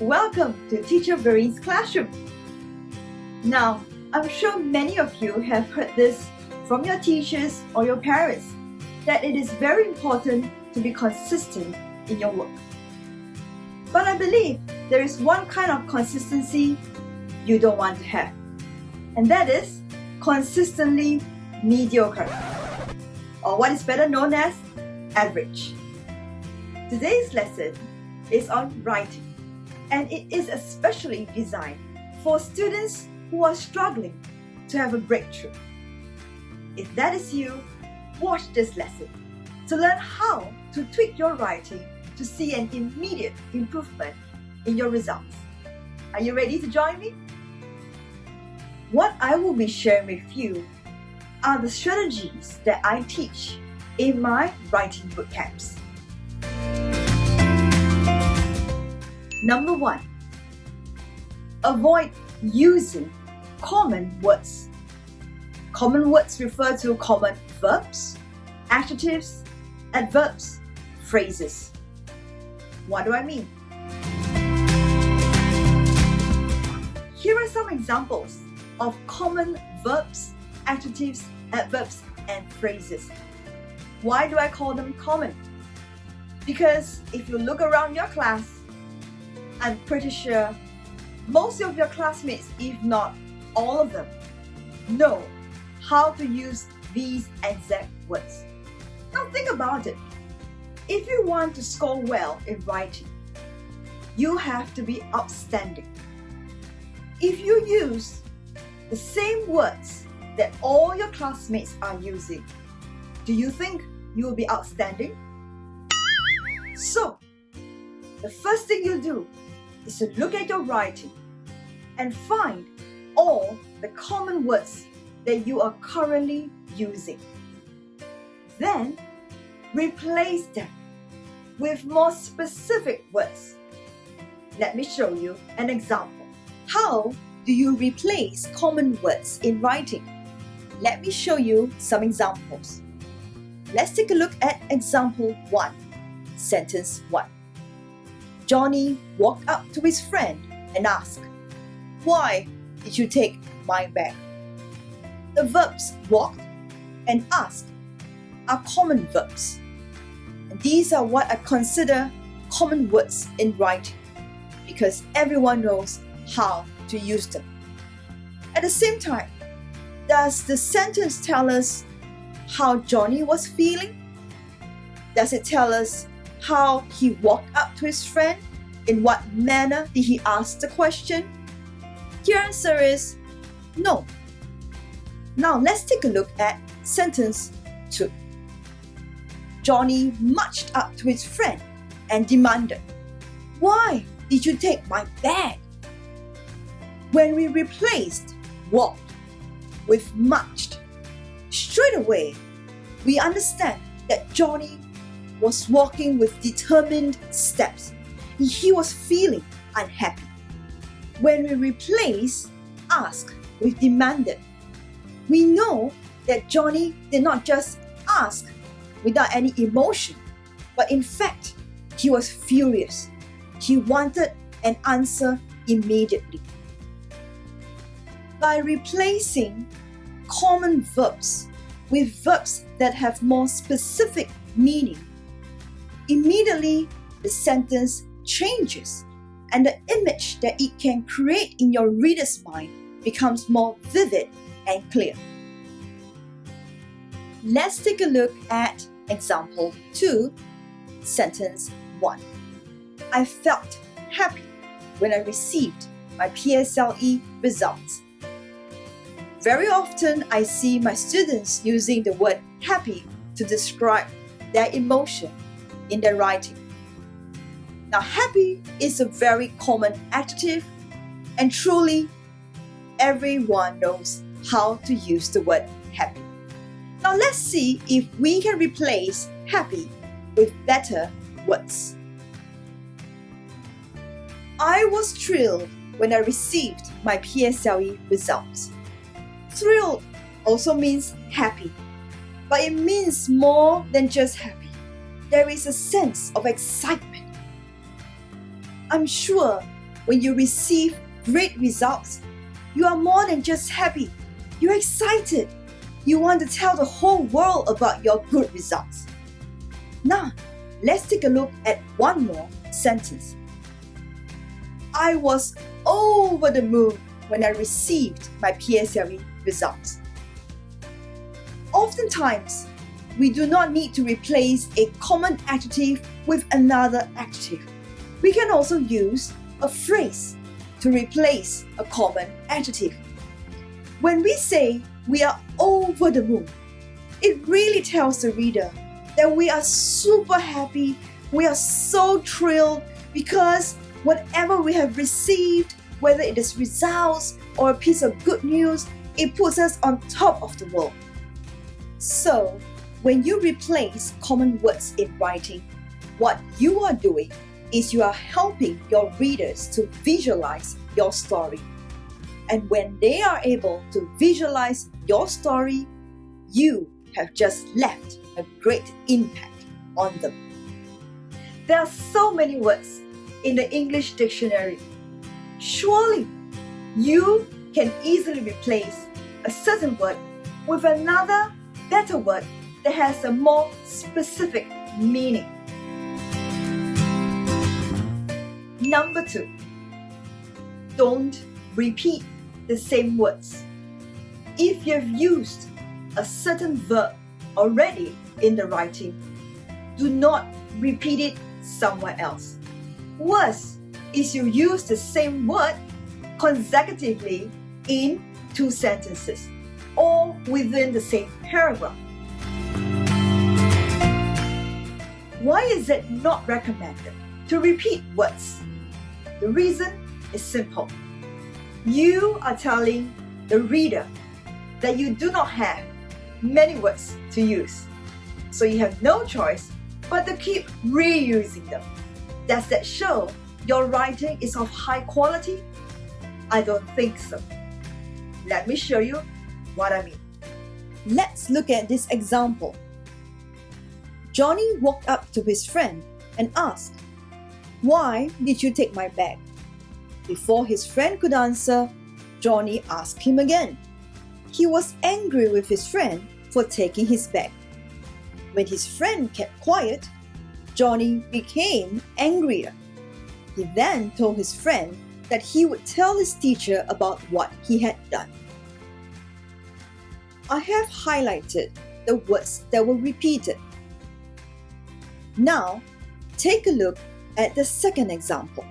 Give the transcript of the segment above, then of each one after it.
Welcome to Teacher Verene's classroom. Now, I'm sure many of you have heard this from your teachers or your parents, that it is very important to be consistent in your work. But I believe there is one kind of consistency you don't want to have, and that is consistently mediocre, or what is better known as average. Today's lesson is on writing, and it is especially designed for students who are struggling to have a breakthrough. If that is you, watch this lesson to learn how to tweak your writing to see an immediate improvement in your results. Are you ready to join me? What I will be sharing with you are the strategies that I teach in my writing bootcamps. Number 1, avoid using common words. Common words refer to common verbs, adjectives, adverbs, phrases. What do I mean? Here are some examples of common verbs, adjectives, adverbs, and phrases. Why do I call them common? Because if you look around your class, I'm pretty sure most of your classmates, if not all of them, know how to use these exact words. Now think about it. If you want to score well in writing, you have to be outstanding. If you use the same words that all your classmates are using, do you think you will be outstanding? So, the first thing you do is to look at your writing and find all the common words that you are currently using. Then, replace them with more specific words. Let me show you an example. How do you replace common words in writing? Let me show you some examples. Let's take a look at example 1, sentence 1. Johnny walked up to his friend and asked, "Why did you take my bag?" The verbs walked and asked are common verbs. And these are what I consider common words in writing because everyone knows how to use them. At the same time, does the sentence tell us how Johnny was feeling? Does it tell us how he walked up to his friend? In what manner did he ask the question? The answer is no. Now let's take a look at sentence 2. Johnny marched up to his friend and demanded, "Why did you take my bag?" When we replaced walked with marched, straight away we understand that Johnny was walking with determined steps. He was feeling unhappy. When we replace ask with demanded, we know that Johnny did not just ask without any emotion, but in fact, he was furious. He wanted an answer immediately. By replacing common verbs with verbs that have more specific meaning, immediately the sentence changes and the image that it can create in your reader's mind becomes more vivid and clear. Let's take a look at example 2, sentence 1. I felt happy when I received my PSLE results. Very often I see my students using the word happy to describe their emotion in their writing. Now, happy is a very common adjective, and truly everyone knows how to use the word happy. Now let's see if we can replace happy with better words. I was thrilled when I received my PSLE results. Thrilled also means happy, but it means more than just happy. There is a sense of excitement. I'm sure when you receive great results, you are more than just happy. You're excited. You want to tell the whole world about your good results. Now, let's take a look at one more sentence. I was over the moon when I received my PSLE results. Oftentimes, we do not need to replace a common adjective with another adjective. We can also use a phrase to replace a common adjective. When we say we are over the moon, it really tells the reader that we are super happy, we are so thrilled because whatever we have received, whether it is results or a piece of good news, it puts us on top of the world. So, when you replace common words in writing, what you are doing is you are helping your readers to visualize your story. And when they are able to visualize your story, you have just left a great impact on them. There are so many words in the English dictionary. Surely, you can easily replace a certain word with another better word that has a more specific meaning. Number 2, don't repeat the same words. If you've used a certain verb already in the writing, do not repeat it somewhere else. Worse is you use the same word consecutively in 2 sentences or within the same paragraph. Why is it not recommended to repeat words? The reason is simple. You are telling the reader that you do not have many words to use, so you have no choice but to keep reusing them. Does that show your writing is of high quality? I don't think so. Let me show you what I mean. Let's look at this example. Johnny walked up to his friend and asked, "Why did you take my bag?" Before his friend could answer, Johnny asked him again. He was angry with his friend for taking his bag. When his friend kept quiet, Johnny became angrier. He then told his friend that he would tell his teacher about what he had done. I have highlighted the words that were repeated. Now, take a look at the second example.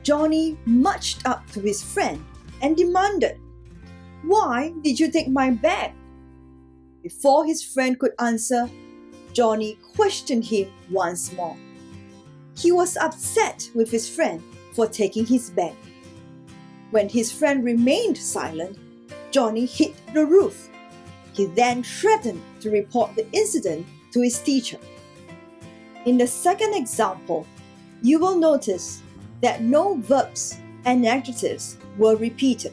Johnny marched up to his friend and demanded, "Why did you take my bag?" Before his friend could answer, Johnny questioned him once more. He was upset with his friend for taking his bag. When his friend remained silent, Johnny hit the roof. He then threatened to report the incident to his teacher. In the second example, you will notice that no verbs and adjectives were repeated.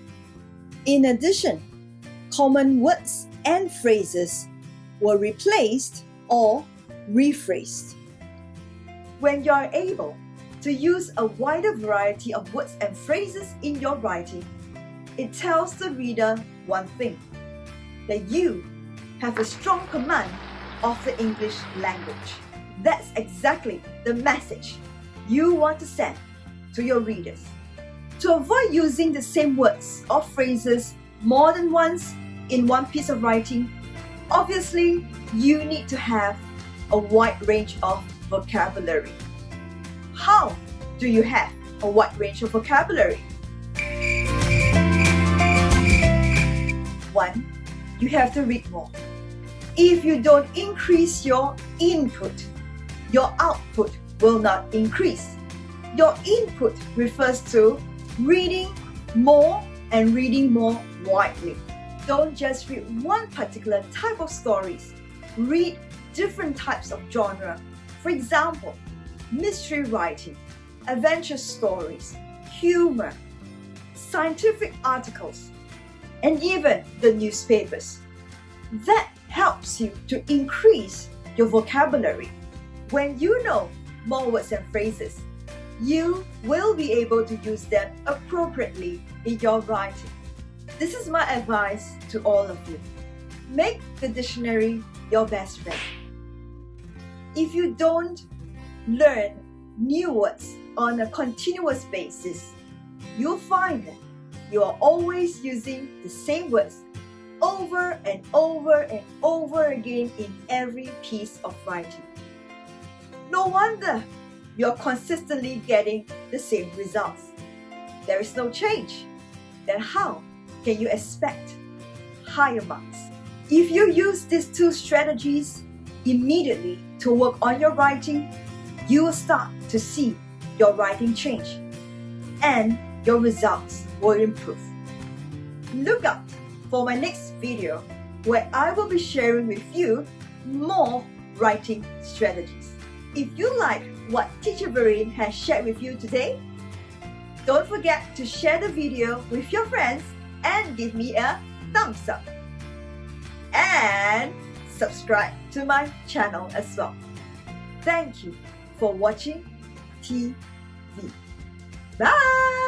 In addition, common words and phrases were replaced or rephrased. When you are able to use a wider variety of words and phrases in your writing, it tells the reader one thing, that you have a strong command of the English language. That's exactly the message you want to send to your readers. To avoid using the same words or phrases more than once in one piece of writing, obviously you need to have a wide range of vocabulary. How do you have a wide range of vocabulary? 1. You have to read more. If you don't increase your input, your output will not increase. Your input refers to reading more and reading more widely. Don't just read one particular type of stories. Read different types of genre. For example, mystery writing, adventure stories, humor, scientific articles, and even the newspapers. That helps you to increase your vocabulary. When you know more words and phrases, you will be able to use them appropriately in your writing. This is my advice to all of you. Make the dictionary your best friend. If you don't learn new words on a continuous basis, you'll find that you are always using the same words over and over and over again in every piece of writing. No wonder you're consistently getting the same results. There is no change. Then how can you expect higher marks? If you use these two strategies immediately to work on your writing, you will start to see your writing change and your results will improve. Look out for my next video where I will be sharing with you more writing strategies. If you like what Teacher Verene has shared with you today, don't forget to share the video with your friends and give me a thumbs up. And subscribe to my channel as well. Thank you for watching TV. Bye!